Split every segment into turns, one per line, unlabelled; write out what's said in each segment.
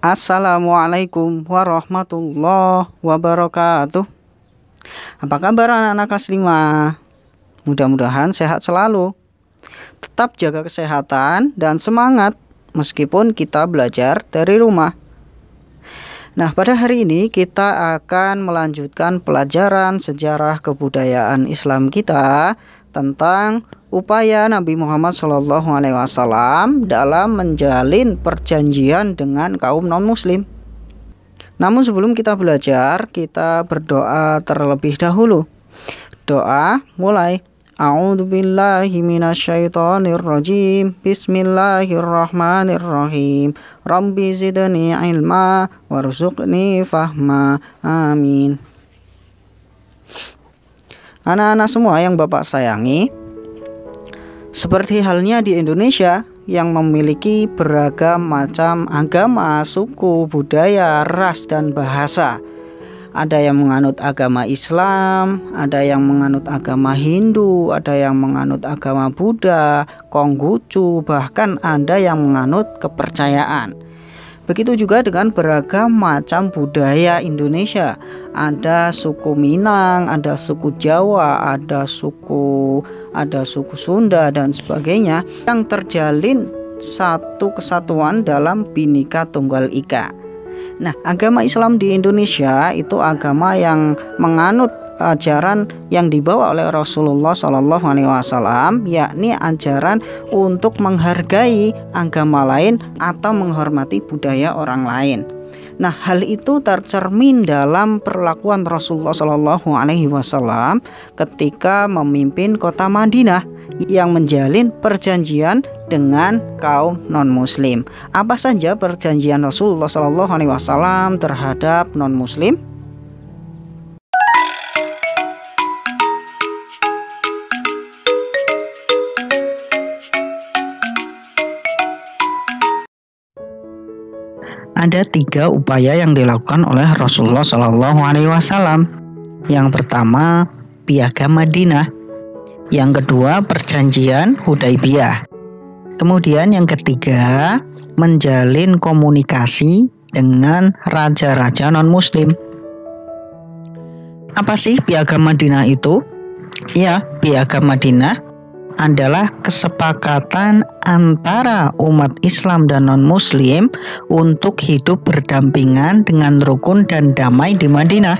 Assalamualaikum warahmatullahi wabarakatuh. Apa kabar anak-anak kelas 5? Mudah-mudahan sehat selalu. Tetap jaga kesehatan dan semangat meskipun kita belajar dari rumah. Nah, pada hari ini kita akan melanjutkan pelajaran sejarah kebudayaan Islam kita tentang upaya Nabi Muhammad SAW dalam menjalin perjanjian dengan kaum non-muslim. Namun sebelum kita belajar, kita berdoa terlebih dahulu. Doa mulai. A'udzubillahi minasyaitonirrajim. Bismillahirrahmanirrahim. Rabbi zidni ilma warzuqni fahma. Amin. Anak-anak semua yang Bapak sayangi, seperti halnya di Indonesia yang memiliki beragam macam agama, suku, budaya, ras, dan bahasa. Ada yang menganut agama Islam, ada yang menganut agama Hindu, ada yang menganut agama Buddha, Konghucu, bahkan ada yang menganut kepercayaan. Begitu juga dengan beragam macam budaya Indonesia. Ada suku Minang, ada suku Jawa, ada suku Sunda dan sebagainya yang terjalin satu kesatuan dalam Bhinneka Tunggal Ika. Nah, agama Islam di Indonesia itu agama yang menganut ajaran yang dibawa oleh Rasulullah SAW, yakni ajaran untuk menghargai agama lain atau menghormati budaya orang lain. Nah, hal itu tercermin dalam perlakuan Rasulullah SAW ketika memimpin kota Madinah yang menjalin perjanjian dengan kaum non-muslim. Apa saja perjanjian Rasulullah SAW terhadap non-muslim? Ada 3 upaya yang dilakukan oleh Rasulullah SAW. Yang pertama, Piagam Madinah. Yang kedua, Perjanjian Hudaibiyah. Kemudian yang ketiga, menjalin komunikasi dengan raja-raja non-muslim. Apa sih Piagam Madinah itu? Ya, Piagam Madinah adalah kesepakatan antara umat Islam dan non-muslim untuk hidup berdampingan dengan rukun dan damai di Madinah.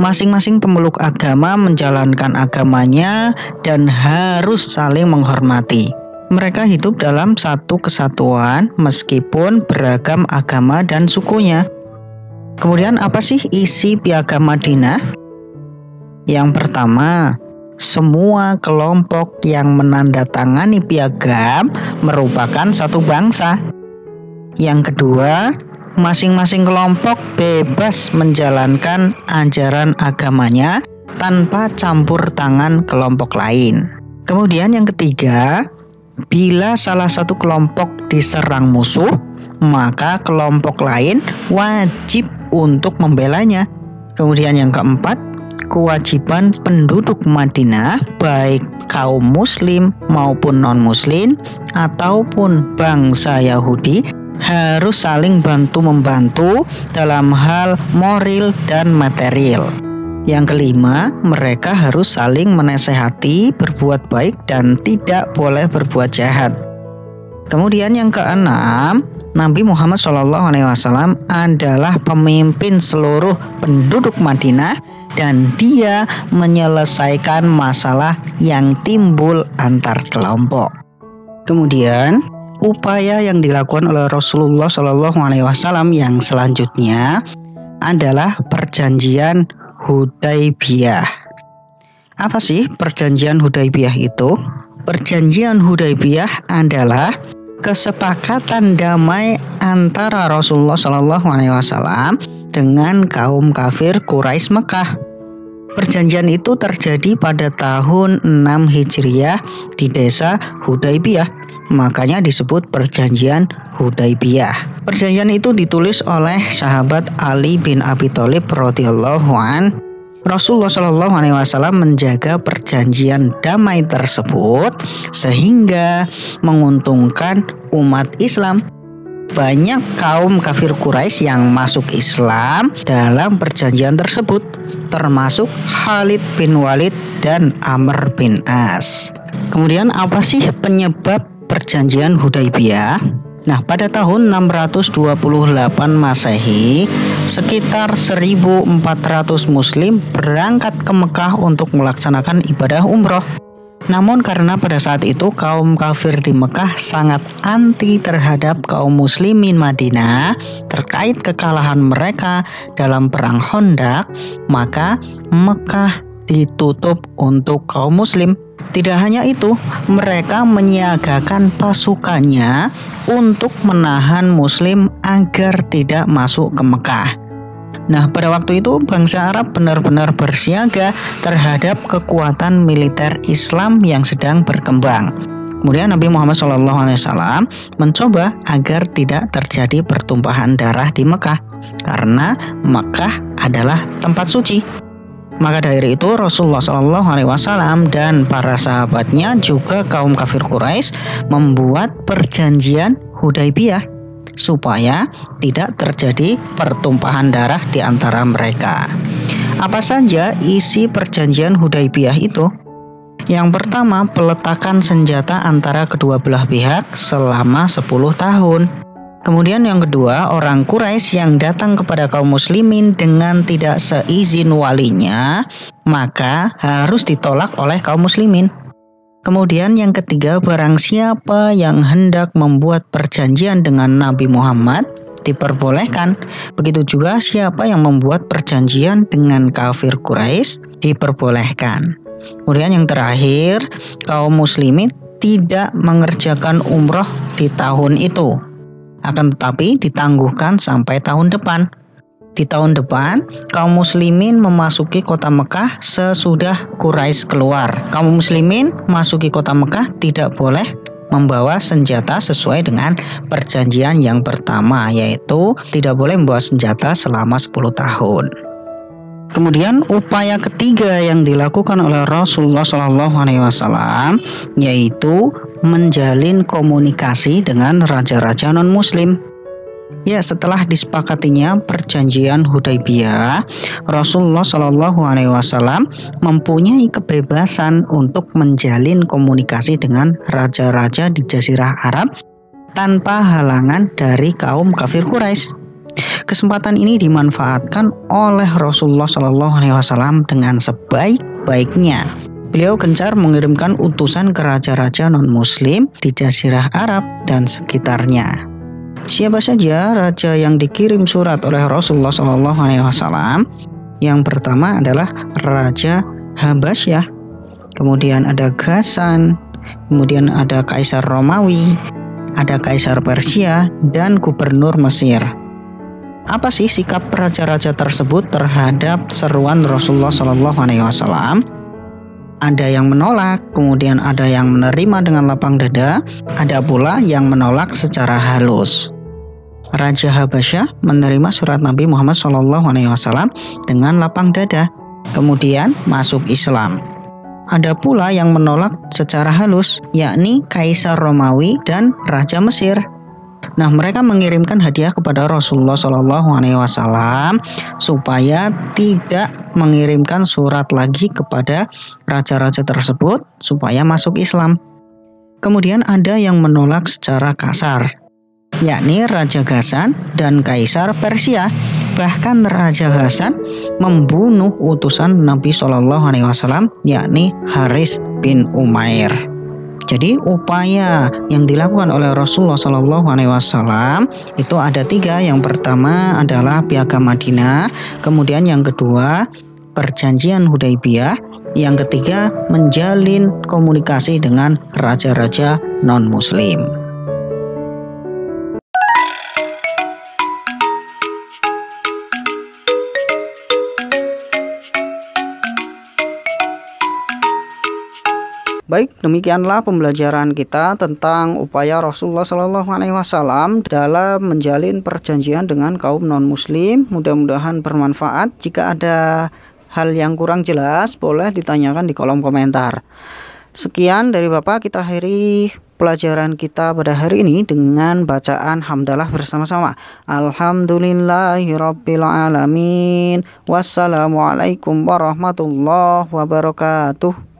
Masing-masing pemeluk agama menjalankan agamanya dan harus saling menghormati. Mereka hidup dalam satu kesatuan meskipun beragam agama dan sukunya. Kemudian apa sih isi Piagam Madinah? Yang pertama, semua kelompok yang menandatangani piagam merupakan satu bangsa. Yang kedua, masing-masing kelompok bebas menjalankan ajaran agamanya tanpa campur tangan kelompok lain. Kemudian yang ketiga, bila salah satu kelompok diserang musuh, maka kelompok lain wajib untuk membelanya. Kemudian yang keempat, kewajiban penduduk Madinah, baik kaum muslim maupun non-muslim ataupun bangsa Yahudi, harus saling bantu-membantu dalam hal moral dan material. Yang kelima, mereka harus saling menasehati, berbuat baik dan tidak boleh berbuat jahat. Kemudian yang keenam, Nabi Muhammad SAW adalah pemimpin seluruh penduduk Madinah dan dia menyelesaikan masalah yang timbul antar kelompok. Kemudian upaya yang dilakukan oleh Rasulullah SAW yang selanjutnya adalah Perjanjian Hudaibiyah. Apa sih Perjanjian Hudaibiyah itu? Perjanjian Hudaibiyah adalah kesepakatan damai antara Rasulullah SAW dengan kaum kafir Quraisy Mekah. Perjanjian itu terjadi pada tahun 6 Hijriah di desa Hudaibiyah. Makanya disebut Perjanjian Hudaibiyah. Perjanjian itu ditulis oleh sahabat Ali bin Abi Thalib radhiyallahu anhu. Rasulullah SAW menjaga perjanjian damai tersebut sehingga menguntungkan umat Islam. banyak kaum kafir Quraisy yang masuk Islam dalam perjanjian tersebut, termasuk Khalid bin Walid dan Amr bin As. Kemudian apa sih penyebab perjanjian Hudaybiyah? Nah, pada tahun 628 Masehi, sekitar 1.400 muslim berangkat ke Mekah untuk melaksanakan ibadah umroh. Namun karena pada saat itu kaum kafir di Mekah sangat anti terhadap kaum muslimin Madinah terkait kekalahan mereka dalam perang Khandaq, maka Mekah ditutup untuk kaum muslim. Tidak hanya itu, mereka menyiagakan pasukannya untuk menahan muslim agar tidak masuk ke Mekah. Nah, pada waktu itu bangsa Arab benar-benar bersiaga terhadap kekuatan militer Islam yang sedang berkembang. Kemudian Nabi Muhammad SAW mencoba agar tidak terjadi pertumpahan darah di Mekah, karena Mekah adalah tempat suci. Maka dari itu Rasulullah SAW dan para sahabatnya juga kaum kafir Quraisy membuat perjanjian Hudaybiyah supaya tidak terjadi pertumpahan darah di antara mereka. Apa saja isi perjanjian Hudaybiyah itu? Yang pertama, peletakan senjata antara kedua belah pihak selama 10 tahun. Kemudian yang kedua, orang Quraisy yang datang kepada kaum muslimin dengan tidak seizin walinya, maka harus ditolak oleh kaum muslimin. Kemudian yang ketiga, barang siapa yang hendak membuat perjanjian dengan Nabi Muhammad diperbolehkan. Begitu juga siapa yang membuat perjanjian dengan kafir Quraisy diperbolehkan. Kemudian yang terakhir, kaum muslimin tidak mengerjakan umroh di tahun itu, akan tetapi ditangguhkan sampai tahun depan. Di tahun depan, kaum muslimin memasuki kota Mekah sesudah Quraisy keluar. Kaum muslimin masuki kota Mekah tidak boleh membawa senjata sesuai dengan perjanjian yang pertama, yaitu tidak boleh membawa senjata selama 10 tahun. Kemudian upaya ketiga yang dilakukan oleh Rasulullah SAW yaitu menjalin komunikasi dengan raja-raja non-muslim. Ya, setelah disepakatinya perjanjian Hudaybiyah, Rasulullah SAW mempunyai kebebasan untuk menjalin komunikasi dengan raja-raja di Jazirah Arab tanpa halangan dari kaum kafir Quraisy. Kesempatan ini dimanfaatkan oleh Rasulullah SAW dengan sebaik-baiknya. Beliau gencar mengirimkan utusan ke raja-raja non-muslim di Jazirah Arab dan sekitarnya. Siapa saja raja yang dikirim surat oleh Rasulullah SAW? Yang pertama adalah Raja Habasyah, kemudian ada Ghassan, kemudian ada Kaisar Romawi, ada Kaisar Persia, dan Gubernur Mesir. Apa sih sikap raja-raja tersebut terhadap seruan Rasulullah SAW? Ada yang menolak, kemudian ada yang menerima dengan lapang dada, ada pula yang menolak secara halus. Raja Habasyah menerima surat Nabi Muhammad SAW dengan lapang dada, kemudian masuk Islam. Ada pula yang menolak secara halus, yakni Kaisar Romawi dan Raja Mesir. Nah, mereka mengirimkan hadiah kepada Rasulullah SAW supaya tidak mengirimkan surat lagi kepada raja-raja tersebut supaya masuk Islam. Kemudian ada yang menolak secara kasar, yakni Raja Ghassan dan Kaisar Persia. Bahkan Raja Ghassan membunuh utusan Nabi SAW, yakni Haris bin Umair. Jadi upaya yang dilakukan oleh Rasulullah SAW itu ada 3. Yang pertama adalah Piagam Madinah, kemudian yang kedua perjanjian Hudaybiyah, yang ketiga menjalin komunikasi dengan raja-raja non-muslim.
Baik, demikianlah pembelajaran kita tentang upaya Rasulullah SAW dalam menjalin perjanjian dengan kaum non-muslim. Mudah-mudahan bermanfaat. Jika ada hal yang kurang jelas, boleh ditanyakan di kolom komentar. Sekian dari Bapak, kita akhiri pelajaran kita pada hari ini dengan bacaan hamdalah bersama-sama. Alhamdulillahirabbil alamin. Wassalamualaikum warahmatullahi wabarakatuh.